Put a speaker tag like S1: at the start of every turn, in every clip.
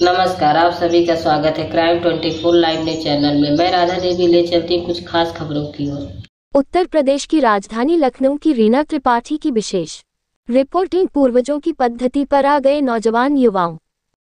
S1: नमस्कार, आप सभी का स्वागत है क्राइम 24 लाइव न्यूज चैनल में। मैं राधा देवी ले चलती हूँ कुछ खास खबरों की ओर।
S2: उत्तर प्रदेश की राजधानी लखनऊ की रीना त्रिपाठी की विशेष रिपोर्टिंग। पूर्वजों की पद्धति पर आ गए नौजवान युवाओं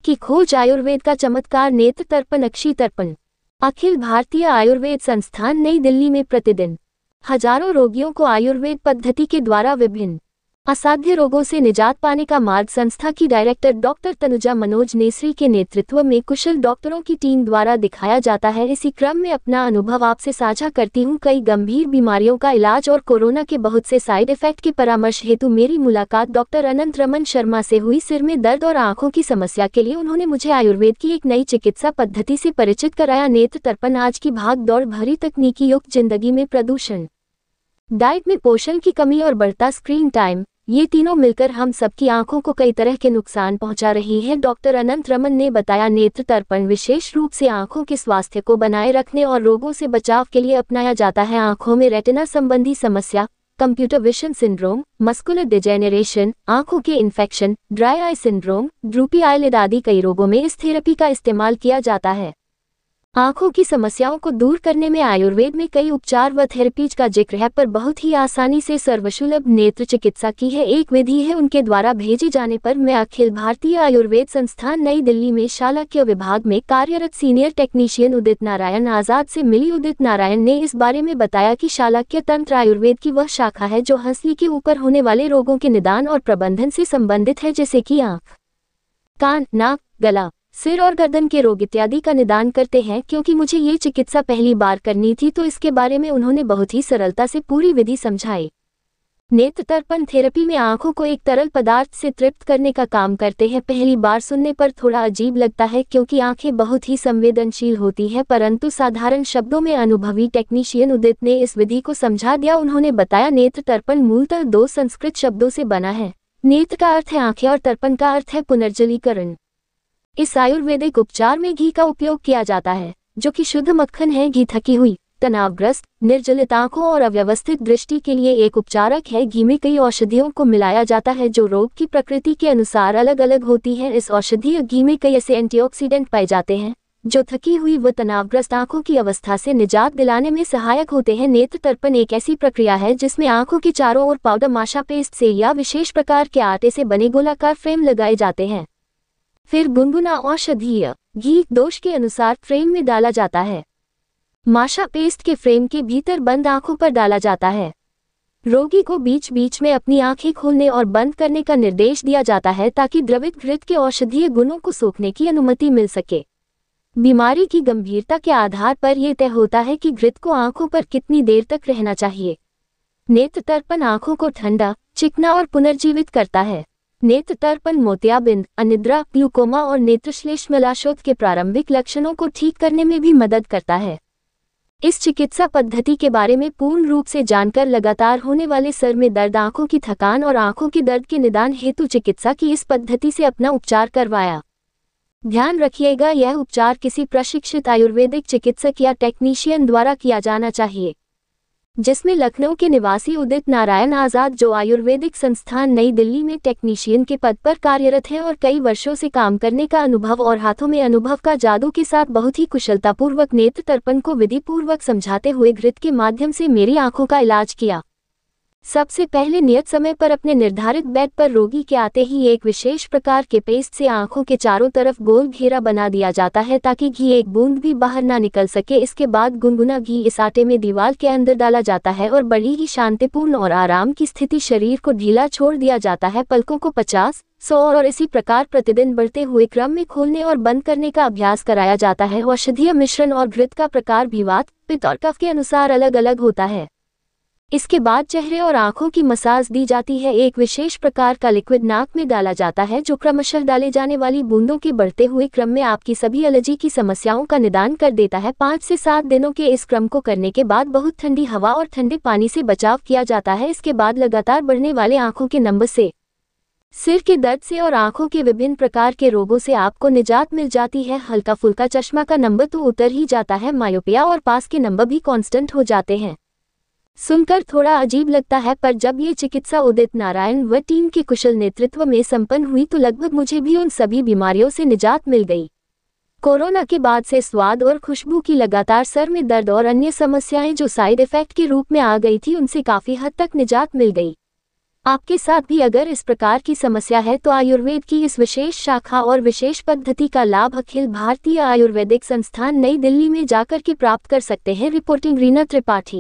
S2: की खोज। आयुर्वेद का चमत्कार, नेत्र तर्पण, अक्षी तर्पण। अखिल भारतीय आयुर्वेद संस्थान नई दिल्ली में प्रतिदिन हजारों रोगियों को आयुर्वेद पद्धति के द्वारा विभिन्न असाध्य रोगों से निजात पाने का मार्ग संस्था की director doctor Tanuja Manoj necessary के नेतृत्व में कुशल डॉक्टरों की टीम द्वारा दिखाया जाता है। इसी क्रम में अपना अनुभव आपसे साझा करती हूँ। कई गंभीर बीमारियों का इलाज और कोरोना के बहुत से साइड इफेक्ट के परामर्श हेतु मेरी मुलाकात डॉक्टर अनंत रमन शर्मा से हुई। सिर में दर्द और आंखों की समस्या के लिए उन्होंने मुझे आयुर्वेद की एक नई चिकित्सा पद्धति से परिचित कराया, नेत्र तर्पण। आज की भाग दौड़ भरी तकनीकी युक्त जिंदगी में प्रदूषण, डाइट में पोषण की कमी और बढ़ता स्क्रीन टाइम, ये तीनों मिलकर हम सबकी आंखों को कई तरह के नुकसान पहुंचा रही है। डॉक्टर अनंत रमन ने बताया, नेत्र तर्पण विशेष रूप से आंखों के स्वास्थ्य को बनाए रखने और रोगों से बचाव के लिए अपनाया जाता है। आंखों में रेटिना संबंधी समस्या, computer vision syndrome, muscular degeneration, आंखों के infection, dry eye syndrome, droopy eyelid आदि कई रोगों में इस थेरेपी का इस्तेमाल किया जाता है। आंखों की समस्याओं को दूर करने में आयुर्वेद में कई उपचार व थेरेपीज का जिक्र है, पर बहुत ही आसानी से सर्वसुलभ नेत्र चिकित्सा की है एक विधि है। उनके द्वारा भेजे जाने पर मैं अखिल भारतीय आयुर्वेद संस्थान नई दिल्ली में शालाक्य विभाग में कार्यरत सीनियर टेक्नीशियन उदित नारायण आजाद से मिली। उदित नारायण ने इस बारे में बताया कि शालाक्य तंत्र आयुर्वेद की वह शाखा है जो हंसी के ऊपर होने वाले रोगों के निदान और प्रबंधन से संबंधित है, जैसे कि आंख, कान, नाक, गला, सिर और गर्दन के रोग इत्यादि का निदान करते हैं। क्योंकि मुझे ये चिकित्सा पहली बार करनी थी तो इसके बारे में उन्होंने बहुत ही सरलता से पूरी विधि समझाई। नेत्र तर्पण थेरेपी में आंखों को एक तरल पदार्थ से तृप्त करने का काम करते हैं। पहली बार सुनने पर थोड़ा अजीब लगता है क्योंकि आंखें बहुत ही संवेदनशील होती है, परंतु साधारण शब्दों में अनुभवी टेक्नीशियन उदित ने इस विधि को समझा दिया। उन्होंने बताया, नेत्र तर्पण मूलतः दो संस्कृत शब्दों से बना है। नेत्र का अर्थ है आंखें और तर्पण का अर्थ है पुनर्जलीकरण। इस आयुर्वेदिक उपचार में घी का उपयोग किया जाता है, जो कि शुद्ध मक्खन है। घी थकी हुई, तनावग्रस्त, निर्जलित आंखों और अव्यवस्थित दृष्टि के लिए एक उपचारक है। घी में कई औषधियों को मिलाया जाता है जो रोग की प्रकृति के अनुसार अलग अलग होती हैं। इस औषधीय घी में कई ऐसे एंटीऑक्सीडेंट पाए जाते हैं जो थकी हुई व तनावग्रस्त आंखों की अवस्था से निजात दिलाने में सहायक होते हैं। नेत्र तर्पण एक ऐसी प्रक्रिया है जिसमें आंखों के चारों ओर पाउडर माशा पेस्ट से या विशेष प्रकार के आटे से बने गोलाकार फ्रेम लगाए जाते हैं। फिर गुनगुना औषधीय घी दोष के अनुसार फ्रेम में डाला जाता है। माशा पेस्ट के फ्रेम के भीतर बंद आंखों पर डाला जाता है। रोगी को बीच बीच में अपनी आंखें खोलने और बंद करने का निर्देश दिया जाता है ताकि द्रवित घृत के औषधीय गुणों को सोखने की अनुमति मिल सके। बीमारी की गंभीरता के आधार पर यह तय होता है कि घृत को आंखों पर कितनी देर तक रहना चाहिए। नेत्र तर्पण आंखों को ठंडा, चिकना और पुनर्जीवित करता है। नेत्र तर्पण मोतियाबिंद, अनिद्रा, ग्लूकोमा और नेत्रश्लेष्मलाशोथ के प्रारंभिक लक्षणों को ठीक करने में भी मदद करता है। इस चिकित्सा पद्धति के बारे में पूर्ण रूप से जानकर लगातार होने वाले सर में दर्द, आंखों की थकान और आंखों के दर्द के निदान हेतु चिकित्सा की इस पद्धति से अपना उपचार करवाया। ध्यान रखिएगा, यह उपचार किसी प्रशिक्षित आयुर्वेदिक चिकित्सक या टेक्नीशियन द्वारा किया जाना चाहिए, जिसमें लखनऊ के निवासी उदित नारायण आजाद, जो आयुर्वेदिक संस्थान नई दिल्ली में टेक्नीशियन के पद पर कार्यरत हैं और कई वर्षों से काम करने का अनुभव और हाथों में अनुभव का जादू के साथ बहुत ही कुशलतापूर्वक नेत्र तर्पण को विधि पूर्वक समझाते हुए घृत के माध्यम से मेरी आंखों का इलाज किया। सबसे पहले नियत समय पर अपने निर्धारित बेड पर रोगी के आते ही एक विशेष प्रकार के पेस्ट से आंखों के चारों तरफ गोल घेरा बना दिया जाता है ताकि घी एक बूंद भी बाहर ना निकल सके। इसके बाद गुनगुना घी इस आटे में दीवार के अंदर डाला जाता है और बड़ी ही शांतिपूर्ण और आराम की स्थिति शरीर को ढीला छोड़ दिया जाता है। पलकों को 50, 100 और इसी प्रकार प्रतिदिन बढ़ते हुए क्रम में खोलने और बंद करने का अभ्यास कराया जाता है। औषधीय मिश्रण और घृत का प्रकार भी वात, पित्त और कफ के अनुसार अलग अलग होता है। इसके बाद चेहरे और आंखों की मसाज दी जाती है। एक विशेष प्रकार का लिक्विड नाक में डाला जाता है जो क्रमशः डाले जाने वाली बूंदों के बढ़ते हुए क्रम में आपकी सभी एलर्जी की समस्याओं का निदान कर देता है। 5 से 7 दिनों के इस क्रम को करने के बाद बहुत ठंडी हवा और ठंडे पानी से बचाव किया जाता है। इसके बाद लगातार बढ़ने वाले आंखों के नंबर से, सिर के दर्द से और आंखों के विभिन्न प्रकार के रोगों से आपको निजात मिल जाती है। हल्का फुल्का चश्मा का नंबर तो उतर ही जाता है, मायोपिया और पास के नंबर भी कांस्टेंट हो जाते हैं। सुनकर थोड़ा अजीब लगता है, पर जब ये चिकित्सा उदित नारायण व टीम के कुशल नेतृत्व में संपन्न हुई तो लगभग मुझे भी उन सभी बीमारियों से निजात मिल गई। कोरोना के बाद से स्वाद और खुशबू की लगातार सर में दर्द और अन्य समस्याएं जो साइड इफेक्ट के रूप में आ गई थी, उनसे काफी हद तक निजात मिल गई। आपके साथ भी अगर इस प्रकार की समस्या है तो आयुर्वेद की इस विशेष शाखा और विशेष पद्धति का लाभ अखिल भारतीय आयुर्वेदिक संस्थान नई दिल्ली में जाकर के प्राप्त कर सकते हैं। रिपोर्टिंग रीना त्रिपाठी।